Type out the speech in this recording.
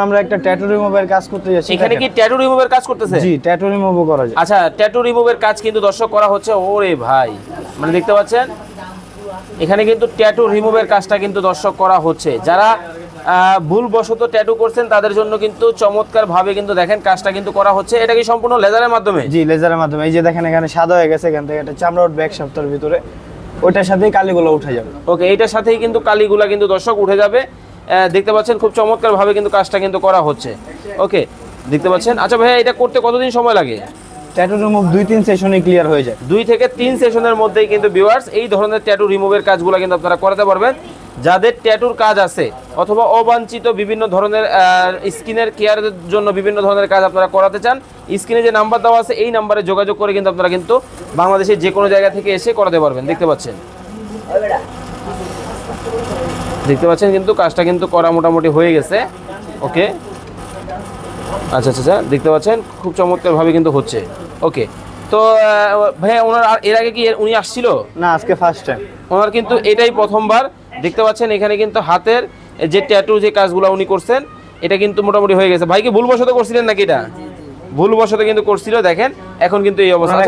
আমরা একটা tattoo remover কাজ করতে যাচ্ছি। এখানে কি ট্যাটু রিমুভের কাজ করতেছে? জি, ট্যাটু রিমুভ করা যায়। আচ্ছা, ট্যাটু রিমুভের কাজ কিন্তু দর্শক করা হচ্ছে। ওরে ভাই, মানে দেখতে পাচ্ছেন এখানে কিন্তু ট্যাটু রিমুভের কাজটা কিন্তু দর্শক করা হচ্ছে। যারা ভুলবশত ট্যাটু করছেন তাদের জন্য কিন্তু চমৎকার ভাবে কিন্তু দেখেন কাজটা কিন্তু করা হচ্ছে। এটা কি সম্পূর্ণ লেজারের মাধ্যমে? জি, লেজারের মাধ্যমে। এই যে দেখেন এখানে সাদা হয়ে গেছে, এখান থেকে একটা চামড়া উঠবে এক সপ্তাহের ভিতরে, ওইটার সাথেই কালিগুলো উঠে যাবে। ওকে, এইটার সাথেই কিন্তু কালিগুলা কিন্তু দর্শক উঠে যাবে। দেখতে পাচ্ছেন খুব চমৎকার ভাবে কিন্তু কাজটা কিন্তু করা হচ্ছে। ওকে, দেখতে পাচ্ছেন। আচ্ছা ভাইয়া, এটা করতে কতদিন সময় লাগে? ট্যাটু রিমুভ 2-3 সেশনে ক্লিয়ার হয়ে যায়। 2 থেকে 3 সেশনের মধ্যেই কিন্তু ভিউয়ার্স এই ধরনের ট্যাটু রিমুভের কাজগুলো কিন্তু আপনারা করাতে পারবেন। যাদের ট্যাটুর কাজ আছে অথবা অবাঞ্ছিত বিভিন্ন ধরনের স্কিনের কেয়ারের জন্য বিভিন্ন ধরনের কাজ আপনারা করাতে চান, স্ক্রিনে যে নাম্বার দেওয়া আছে এই নাম্বারে যোগাযোগ করে কিন্তু আপনারা কিন্তু বাংলাদেশের যে কোনো জায়গা থেকে এসে করাতে পারবেন। দেখতে পাচ্ছেন কিন্তু কাজটা কিন্তু করা মোটামুটি হয়ে গেছে। ওকে, আচ্ছা আচ্ছা আচ্ছা, দেখতে পাচ্ছেন খুব চমৎকারভাবে কিন্তু হচ্ছে। ওকে, তো ভাইয়া ওনার এর আগে কি উনি আসছিল? না, আজকে ফার্স্ট টাইম। ওনার কিন্তু এটাই প্রথমবার। দেখতে পাচ্ছেন এখানে কিন্তু হাতের যে ট্যাটু যে কাজগুলো উনি করছেন এটা কিন্তু মোটামুটি হয়ে গেছে। ভাই কি ভুলবশত করছিলেন নাকি? এটা ভুলবশত কিন্তু করছিল, দেখেন এখন কিন্তু এই অবস্থা।